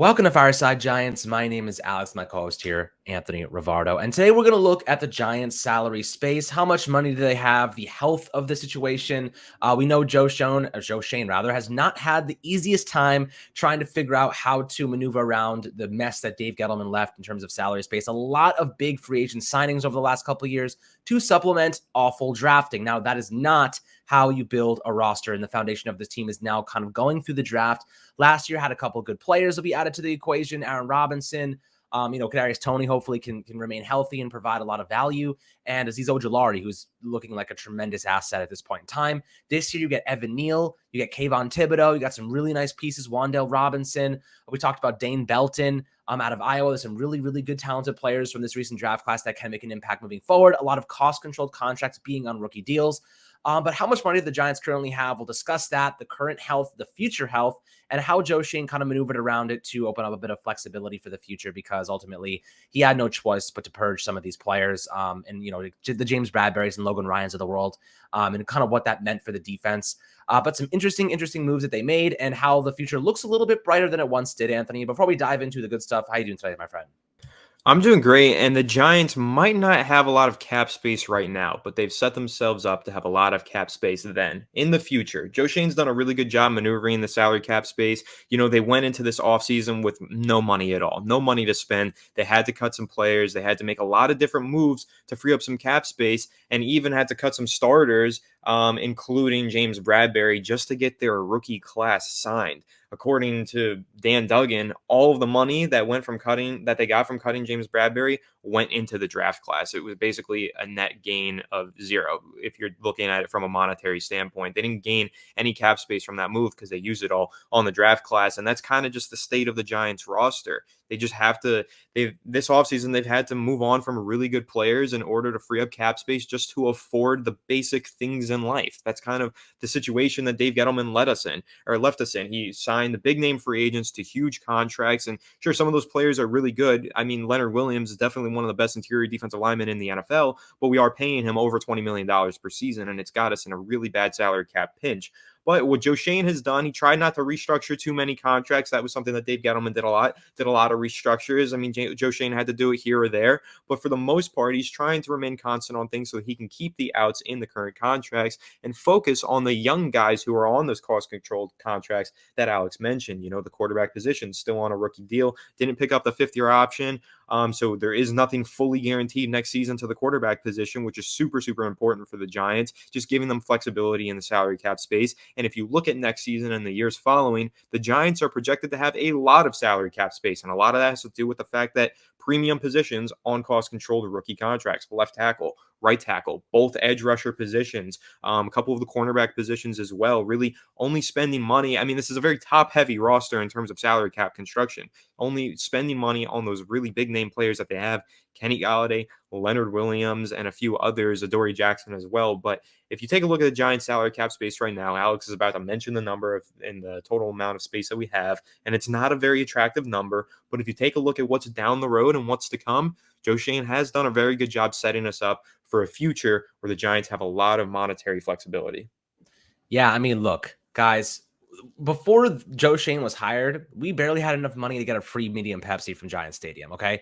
Welcome to Fireside Giants. My name is Alex, my co-host here, Anthony Rivardo. And today we're going to look at the Giants' salary space. How much money do they have? The health of the situation. We know Joe Schoen has not had the easiest time trying to figure out how to maneuver around the mess that Dave Gettleman left in terms of salary space. A lot of big free agent signings over the last couple of years to supplement awful drafting. Now, that is not how you build a roster, and the foundation of this team is now kind of going through the draft. Last year had a couple of good players will be added to the equation. Aaron Robinson, Kadarius Toney hopefully can remain healthy and provide a lot of value. And Azeez Ojulari, who's looking like a tremendous asset at this point in time. This year you get Evan Neal, you get Kayvon Thibodeau, you got some really nice pieces. Wan'Dale Robinson. We talked about Dane Belton out of Iowa. There's some really, really good talented players from this recent draft class that can make an impact moving forward. A lot of cost-controlled contracts being on rookie deals. But how much money do the Giants currently have? We'll discuss that, the current health, the future health, and how Joe Schoen kind of maneuvered around it to open up a bit of flexibility for the future, because ultimately he had no choice but to purge some of these players the James Bradburys and Logan Ryans of the world, and kind of what that meant for the defense. But some interesting moves that they made and how the future looks a little bit brighter than it once did, Anthony. Before we dive into the good stuff, how are you doing today, my friend? I'm doing great, and the Giants might not have a lot of cap space right now, but they've set themselves up to have a lot of cap space then in the future. Joe Schoen's done a really good job maneuvering the salary cap space. They went into this offseason with no money at all, no money to spend. They had to cut some players. They had to make a lot of different moves to free up some cap space, and even had to cut some starters, including James Bradbury, just to get their rookie class signed. According to Dan Duggan, all of the money that they got from cutting James Bradbury went into the draft class. It was basically a net gain of zero if you're looking at it from a monetary standpoint. They didn't gain any cap space from that move because they used it all on the draft class, and that's kind of just the state of the Giants roster. They just have to. This offseason, they've had to move on from really good players in order to free up cap space just to afford the basic things in life. That's kind of the situation that Dave Gettleman left us in. He signed the big name free agents to huge contracts, and sure, some of those players are really good. I mean, Leonard Williams is definitely one of the best interior defensive linemen in the NFL, but we are paying him over $20 million per season, and it's got us in a really bad salary cap pinch. But what Joe Schoen has done, he tried not to restructure too many contracts. That was something that Dave Gettleman did a lot of restructures. I mean, Joe Schoen had to do it here or there, but for the most part, he's trying to remain constant on things so that he can keep the outs in the current contracts and focus on the young guys who are on those cost-controlled contracts that Alex mentioned. The quarterback position still on a rookie deal, didn't pick up the fifth-year option. So there is nothing fully guaranteed next season to the quarterback position, which is super, super important for the Giants, just giving them flexibility in the salary cap space. And if you look at next season and the years following, the Giants are projected to have a lot of salary cap space. And a lot of that has to do with the fact that premium positions on cost-controlled rookie contracts, left tackle, right tackle, both edge rusher positions, a couple of the cornerback positions as well, really only spending money. I mean, this is a very top-heavy roster in terms of salary cap construction, only spending money on those really big-name players that they have, Kenny Golladay, Leonard Williams, and a few others, Adoree Jackson as well. But if you take a look at the Giants salary cap space right now, Alex is about to mention the number in the total amount of space that we have, and it's not a very attractive number. But if you take a look at what's down the road and what's to come, Joe Schoen has done a very good job setting us up for a future where the Giants have a lot of monetary flexibility. Yeah, I mean, look, guys, before Joe Schoen was hired, we barely had enough money to get a free medium Pepsi from Giant Stadium, okay?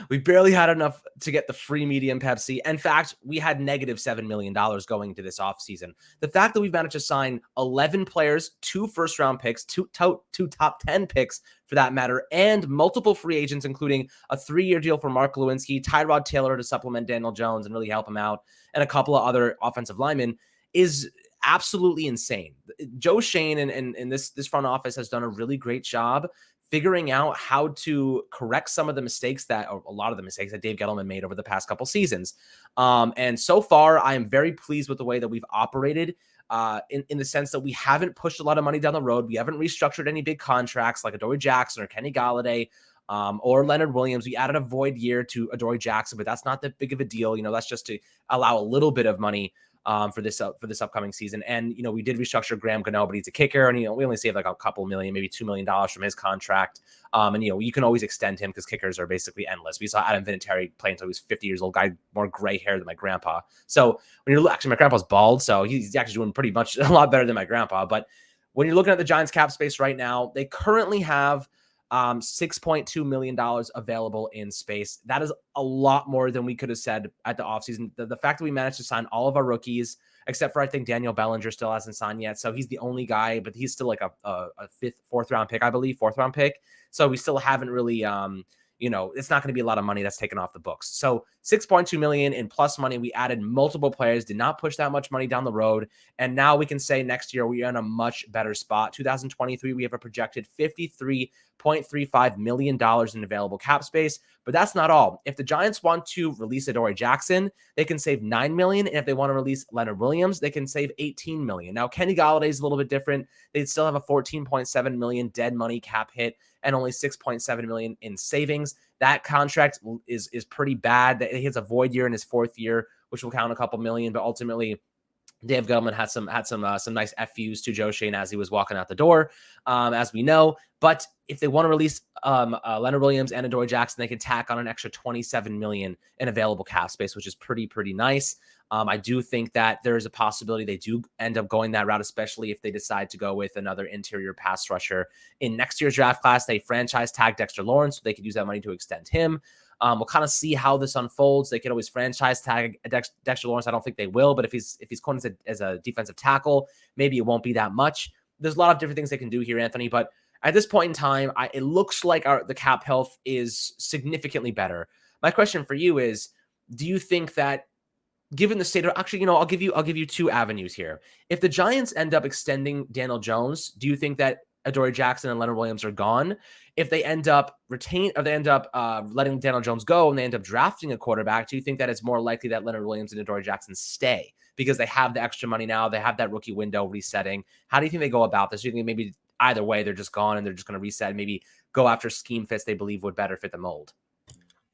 We barely had enough to get the free medium Pepsi. In fact, we had negative $7 million going into this offseason. The fact that we've managed to sign 11 players, 2 first-round picks, two top 10 picks for that matter, and multiple free agents, including a 3-year deal for Mark Lewinsky, Tyrod Taylor to supplement Daniel Jones and really help him out, and a couple of other offensive linemen, is absolutely insane. Joe Schoen and this front office has done a really great job figuring out how to correct some of the mistakes or a lot of the mistakes that Dave Gettleman made over the past couple seasons. And so far, I am very pleased with the way that we've operated in the sense that we haven't pushed a lot of money down the road. We haven't restructured any big contracts like Adoree Jackson or Kenny Golladay. Or Leonard Williams. We added a void year to Adoree Jackson, but that's not that big of a deal. That's just to allow a little bit of money for this upcoming season. And we did restructure Graham Gano, but he's a kicker, and we only saved like a couple million, maybe $2 million from his contract. And you can always extend him because kickers are basically endless. We saw Adam Vinatieri play until he was 50 years old, guy more gray hair than my grandpa. So when you're actually, my grandpa's bald, so he's actually doing pretty much a lot better than my grandpa. But when you're looking at the Giants cap space right now, they currently have $6.2 million available in space. That is a lot more than we could have said at the offseason. The fact that we managed to sign all of our rookies, except for I think Daniel Bellinger still hasn't signed yet. So he's the only guy, but he's still like a fourth round pick, I believe, fourth round pick. So we still haven't really, it's not going to be a lot of money that's taken off the books. So 6.2 million in plus money. We added multiple players, did not push that much money down the road. And now we can say next year we are in a much better spot. 2023, we have a projected $53.35 million in available cap space. But that's not all. If the Giants want to release Adoree Jackson, they can save $9 million. And if they want to release Leonard Williams, they can save $18 million. Now, Kenny Golladay is a little bit different. They'd still have a $14.7 million dead money cap hit and only $6.7 million in savings. That contract is pretty bad. He has a void year in his fourth year, which will count a couple million, but ultimately Dave Gettleman had some nice FUs to Joe Schoen as he was walking out the door, as we know. But if they want to release Leonard Williams and Adoree Jackson, they can tack on an extra $27 million in available cap space, which is pretty nice. I do think that there is a possibility they do end up going that route, especially if they decide to go with another interior pass rusher in next year's draft class. They franchise tag Dexter Lawrence, so they could use that money to extend him. We'll kind of see how this unfolds. They could always franchise tag Dexter Lawrence. I don't think they will, but if he's going as a defensive tackle, maybe it won't be that much. There's a lot of different things they can do here, Anthony. But at this point in time, it looks like the cap health is significantly better. My question for you is, do you think that given the state of I'll give you two avenues here. If the Giants end up extending Daniel Jones, do you think that Adoree Jackson and Leonard Williams are gone? If they end up letting Daniel Jones go and they end up drafting a quarterback, do you think that it's more likely that Leonard Williams and Adoree Jackson stay because they have the extra money now, they have that rookie window resetting? How do you think they go about this? Do you think maybe either way they're just gone and they're just going to reset and maybe go after scheme fits they believe would better fit the mold?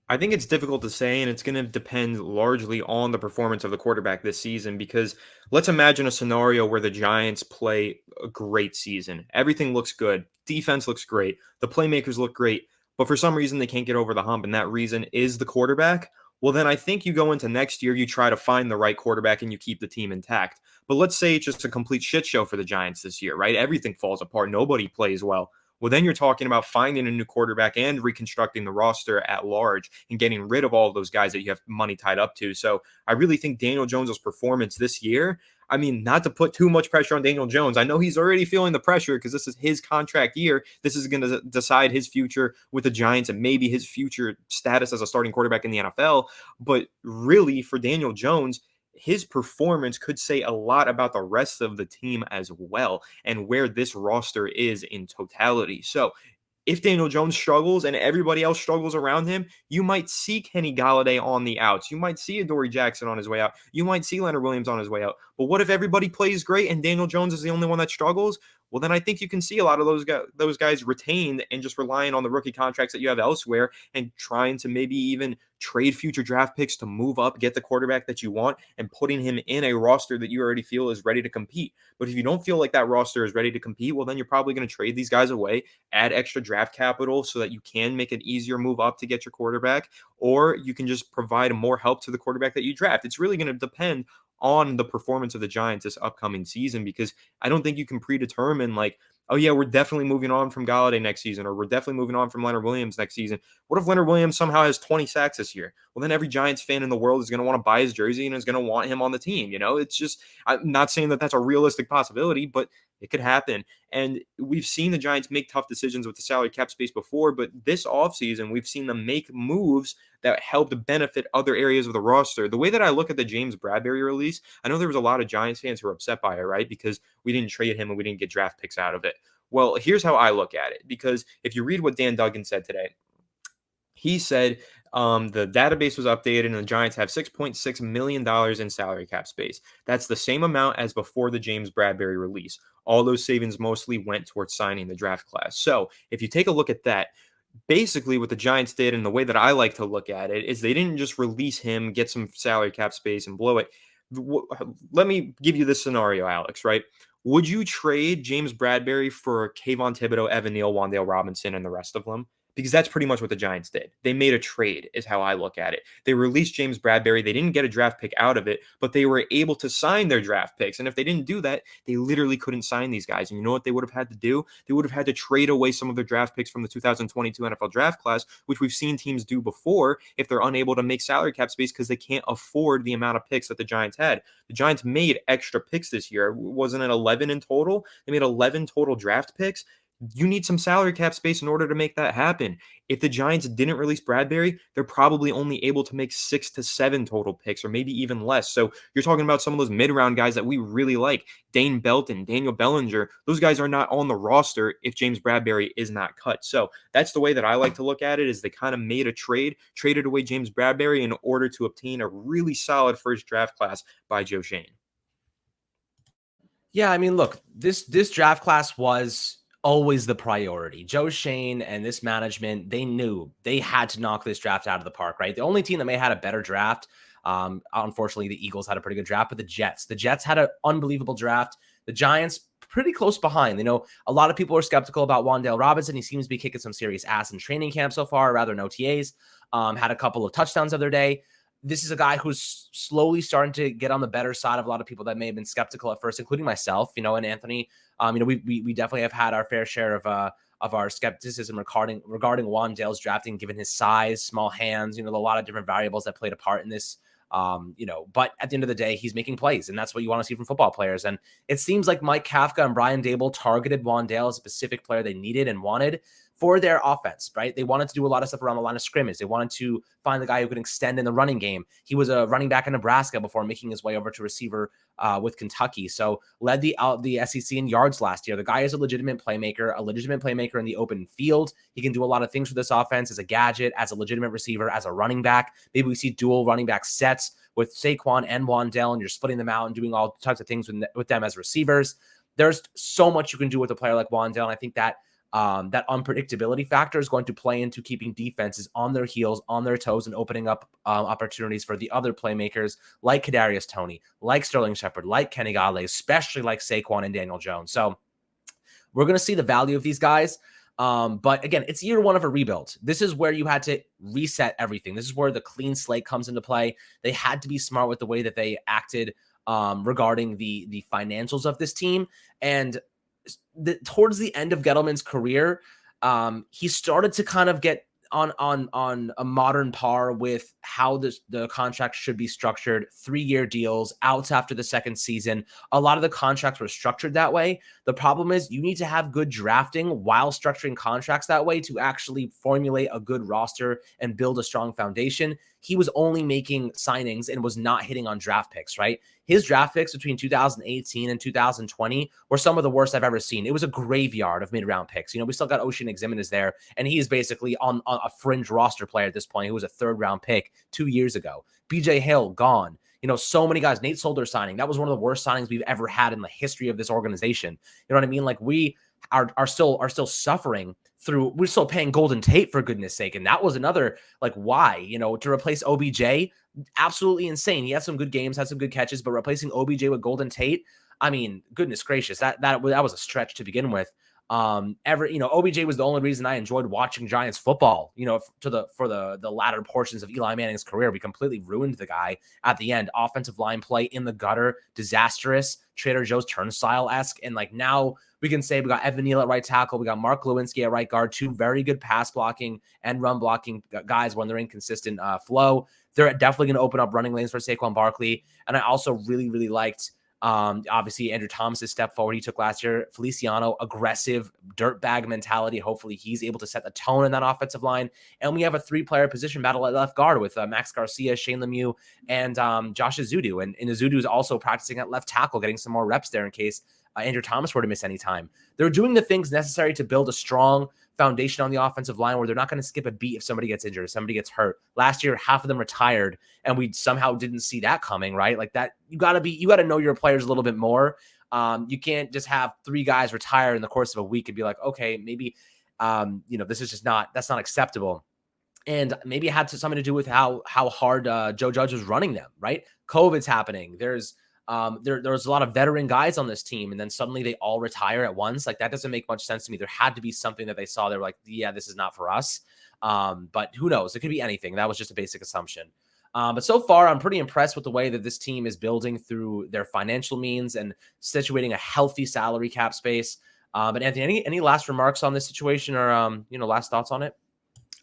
I think it's difficult to say, and it's going to depend largely on the performance of the quarterback this season, because let's imagine a scenario where the Giants play a great season. Everything looks good. Defense looks great. The playmakers look great, but for some reason they can't get over the hump, and that reason is the quarterback. Well, then I think you go into next year, you try to find the right quarterback and you keep the team intact. But let's say it's just a complete shit show for the Giants this year, right? Everything falls apart. Nobody plays well. Well, then you're talking about finding a new quarterback and reconstructing the roster at large and getting rid of all of those guys that you have money tied up to. So I really think Daniel Jones' performance this year, I mean, not to put too much pressure on Daniel Jones. I know he's already feeling the pressure because this is his contract year. This is going to decide his future with the Giants and maybe his future status as a starting quarterback in the NFL. But really, for Daniel Jones, his performance could say a lot about the rest of the team as well and where this roster is in totality. So if Daniel Jones struggles and everybody else struggles around him, you might see Kenny Golladay on the outs. You might see Adoree Jackson on his way out. You might see Leonard Williams on his way out. But what if everybody plays great and Daniel Jones is the only one that struggles? Well, then I think you can see a lot of those guys retained and just relying on the rookie contracts that you have elsewhere and trying to maybe even trade future draft picks to move up, get the quarterback that you want, and putting him in a roster that you already feel is ready to compete. But if you don't feel like that roster is ready to compete, well, then you're probably going to trade these guys away, add extra draft capital so that you can make an easier move up to get your quarterback, or you can just provide more help to the quarterback that you draft. It's really going to depend on the performance of the Giants this upcoming season, because I don't think you can predetermine like, oh yeah, we're definitely moving on from Golladay next season, or we're definitely moving on from Leonard Williams next season. What if Leonard Williams somehow has 20 sacks this year? Well, then every Giants fan in the world is going to want to buy his jersey and is going to want him on the team. It's just, I'm not saying that that's a realistic possibility, but it could happen. And we've seen the Giants make tough decisions with the salary cap space before, but this offseason, we've seen them make moves that helped benefit other areas of the roster. The way that I look at the James Bradberry release, I know there was a lot of Giants fans who were upset by it, right? Because we didn't trade him and we didn't get draft picks out of it. Well, here's how I look at it, because if you read what Dan Duggan said today, he said the database was updated and the Giants have $6.6 million in salary cap space. That's the same amount as before the James Bradberry release. All those savings mostly went towards signing the draft class. So if you take a look at that, basically what the Giants did, and the way that I like to look at it, is they didn't just release him, get some salary cap space and blow it. Let me give you this scenario, Alex, right? Would you trade James Bradberry for Kayvon Thibodeau, Evan Neal, Wan'Dale Robinson, and the rest of them? because that's pretty much what the Giants did. They made a trade, is how I look at it. They released James Bradberry. They didn't get a draft pick out of it, but they were able to sign their draft picks. And if they didn't do that, they literally couldn't sign these guys. And you know what they would have had to do? They would have had to trade away some of their draft picks from the 2022 NFL draft class, which we've seen teams do before if they're unable to make salary cap space because they can't afford the amount of picks that the Giants had. The Giants made extra picks this year. Wasn't it 11 in total? They made 11 total draft picks. You need some salary cap space in order to make that happen. If the Giants didn't release Bradberry, they're probably only able to make 6 to 7 total picks, or maybe even less. So you're talking about some of those mid-round guys that we really like, Dane Belton, Daniel Bellinger. Those guys are not on the roster if James Bradberry is not cut. So that's the way that I like to look at it, is they kind of made a trade, traded away James Bradberry in order to obtain a really solid first draft class by Joe Schoen. Yeah, I mean, look, this draft class was always the priority. Joe Schoen and this management, they knew they had to knock this draft out of the park, right? The only team that may have had a better draft, unfortunately, the Eagles had a pretty good draft, but the Jets had an unbelievable draft. The Giants pretty close behind. You know, a lot of people are skeptical about Wan'Dale Robinson. He seems to be kicking some serious ass in training camp so far, rather than OTAs. Had a couple of touchdowns the other day. This is a guy who's slowly starting to get on the better side of a lot of people that may have been skeptical at first, including myself, you know, and Anthony. We definitely have had our fair share of our skepticism regarding Wan'Dale's drafting, given his size, small hands, you know, a lot of different variables that played a part in this. But at the end of the day, he's making plays, and that's what you want to see from football players. And it seems like Mike Kafka and Brian Dable targeted Wan'Dale as a specific player they needed and wanted for their offense, right? They wanted to do a lot of stuff around the line of scrimmage. They wanted to find the guy who could extend in the running game. He was a running back in Nebraska before making his way over to receiver with Kentucky. So led the SEC in yards last year. The guy is a legitimate playmaker in the open field. He can do a lot of things for this offense as a gadget, as a legitimate receiver, as a running back. Maybe we see dual running back sets with Saquon and Wan'Dale, and you're splitting them out and doing all types of things with them as receivers. There's so much you can do with a player like Wan'Dale, and I think that that unpredictability factor is going to play into keeping defenses on their heels, on their toes, and opening up opportunities for the other playmakers like Kadarius Toney, like Sterling Shepard, like Kenny Golladay, especially like Saquon and Daniel Jones. So we're going to see the value of these guys. But again, it's year one of a rebuild. This is where you had to reset everything. This is where the clean slate comes into play. They had to be smart with the way that they acted regarding the financials of this team. And towards the end of Gettleman's career, he started to kind of get on a modern par with how the contract should be structured. 3-year deals, outs after the second season. A lot of the contracts were structured that way. The problem is you need to have good drafting while structuring contracts that way to actually formulate a good roster and build a strong foundation. He was only making signings and was not hitting on draft picks, right? His draft picks between 2018 and 2020 were some of the worst I've ever seen. It was a graveyard of mid-round picks. You know, we still got Ocean Eximitas there, and he is basically on a fringe roster player at this point who was a third-round pick 2 years ago. BJ Hill, gone. You know, so many guys. Nate Solder signing. That was one of the worst signings we've ever had in the history of this organization. You know what I mean? Like, we are still suffering through. We're still paying Golden Tate, for goodness sake. And that was another, like, why? You know, to replace OBJ, absolutely insane. He had some good games, had some good catches, but replacing OBJ with Golden Tate, I mean, goodness gracious, that was a stretch to begin with. OBJ was the only reason I enjoyed watching Giants football, you know, for the latter portions of Eli Manning's career. We completely ruined the guy at the end. Offensive line play in the gutter, disastrous, Trader Joe's turnstile-esque. And like, now we can say we got Evan Neal at right tackle. We got Mark Lewinsky at right guard, two very good pass blocking and run blocking guys when they're in consistent flow. They're definitely going to open up running lanes for Saquon Barkley. And I also really, really liked obviously Andrew Thomas's step forward he took last year. Feliciano, aggressive dirtbag mentality. Hopefully he's able to set the tone in that offensive line. And we have a 3-player position battle at left guard with Max Garcia, Shane Lemieux, and Josh Azudu. And Azudu is also practicing at left tackle, getting some more reps there in case Andrew Thomas were to miss any time. They're doing the things necessary to build a strong foundation on the offensive line where they're not going to skip a beat if somebody gets injured, if somebody gets hurt. Last year, half of them retired, and we somehow didn't see that coming, right? Like that, you got to know your players a little bit more. You can't just have 3 guys retire in the course of a week and be like, okay, maybe, this is just that's not acceptable. And maybe it had something to do with how hard Joe Judge was running them, right? COVID's happening. There's There's a lot of veteran guys on this team, and then suddenly they all retire at once. Like, that doesn't make much sense to me. There had to be something that they saw. They were like, yeah, this is not for us. But who knows? It could be anything. That was just a basic assumption. But so far, I'm pretty impressed with the way that this team is building through their financial means and situating a healthy salary cap space. But Anthony, any last remarks on this situation, or last thoughts on it?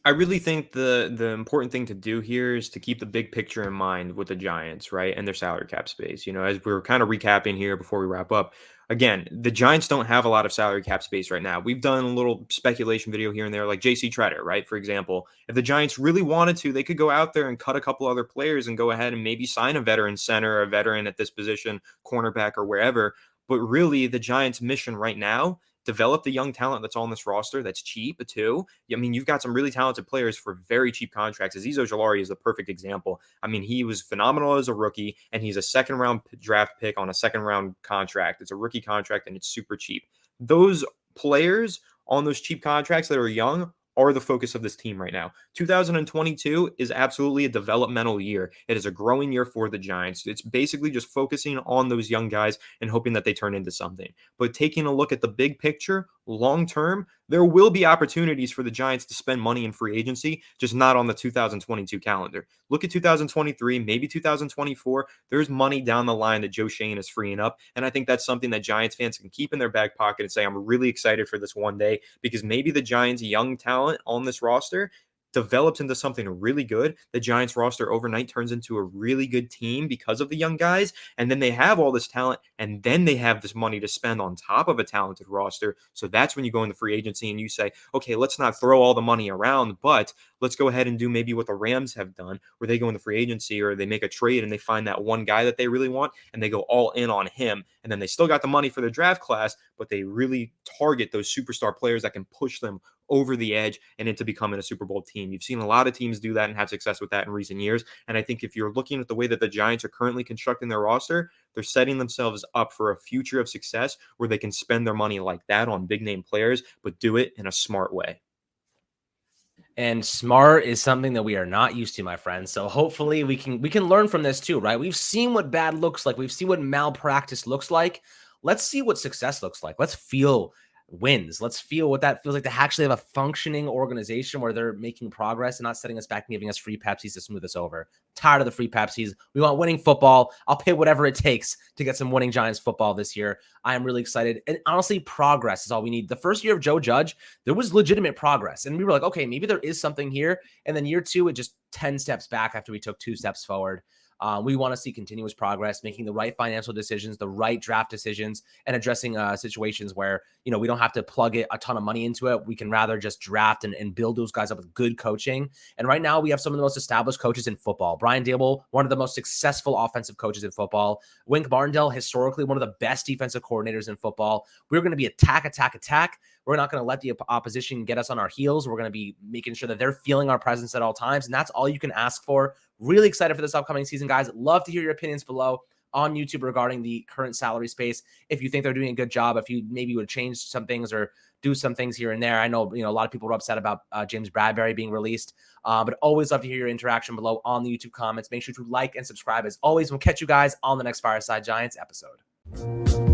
I really think the important thing to do here is to keep the big picture in mind with the Giants, right? And their salary cap space. As we're kind of recapping here before we wrap up, again, the Giants don't have a lot of salary cap space right now. We've done a little speculation video here and there, like JC Treader, right? For example, if the Giants really wanted to, they could go out there and cut a couple other players and go ahead and maybe sign a veteran center, or a veteran at this position, cornerback or wherever. But really, the Giants' mission right now, develop the young talent that's on this roster that's cheap too. I mean, you've got some really talented players for very cheap contracts. Azeez Ojulari is a perfect example. I mean, he was phenomenal as a rookie, and he's a second-round draft pick on a second-round contract. It's a rookie contract, and it's super cheap. Those players on those cheap contracts that are young are the focus of this team right now. 2022 is absolutely a developmental year. It is a growing year for the Giants. It's basically just focusing on those young guys and hoping that they turn into something. But taking a look at the big picture, long term, there will be opportunities for the Giants to spend money in free agency, just not on the 2022 calendar. Look at 2023, maybe 2024. There's money down the line that Joe Schoen is freeing up. And I think that's something that Giants fans can keep in their back pocket and say, I'm really excited for this one day, because maybe the Giants' young talent on this roster develops into something really good. The Giants roster overnight turns into a really good team because of the young guys. And then they have all this talent, and then they have this money to spend on top of a talented roster. So that's when you go into free agency and you say, okay, let's not throw all the money around, but let's go ahead and do maybe what the Rams have done, where they go into free agency or they make a trade and they find that one guy that they really want and they go all in on him. And then they still got the money for their draft class, but they really target those superstar players that can push them over the edge and into becoming a Super Bowl team. You've seen a lot of teams do that and have success with that in recent years. And I think if you're looking at the way that the Giants are currently constructing their roster, they're setting themselves up for a future of success where they can spend their money like that on big name players, but do it in a smart way. And smart is something that we are not used to, my friends. So hopefully we can learn from this too, right? We've seen what bad looks like. We've seen what malpractice looks like. Let's see what success looks like. Let's feel wins. Let's feel what that feels like to actually have a functioning organization where they're making progress and not setting us back and giving us free Pepsis to smooth us over. Tired of the free Pepsis. We want winning football. I'll pay whatever it takes to get some winning Giants football this year. I am really excited. And honestly, progress is all we need. The first year of Joe Judge, there was legitimate progress. And we were like, okay, maybe there is something here. And then year two, it just 10 steps back after we took 2 steps forward. We want to see continuous progress, making the right financial decisions, the right draft decisions, and addressing situations where, we don't have to plug a ton of money into it. We can rather just draft and build those guys up with good coaching. And right now we have some of the most established coaches in football. Brian Daboll, one of the most successful offensive coaches in football. Wink Martindale, historically one of the best defensive coordinators in football. We're going to be attack. We're not going to let the opposition get us on our heels. We're going to be making sure that they're feeling our presence at all times. And that's all you can ask for. Really excited for this upcoming season, guys. Love to hear your opinions below on YouTube regarding the current salary space. If you think they're doing a good job, if you maybe would change some things or do some things here and there. I know, a lot of people were upset about James Bradbury being released, but always love to hear your interaction below on the YouTube comments. Make sure to like and subscribe as always. We'll catch you guys on the next Fireside Giants episode.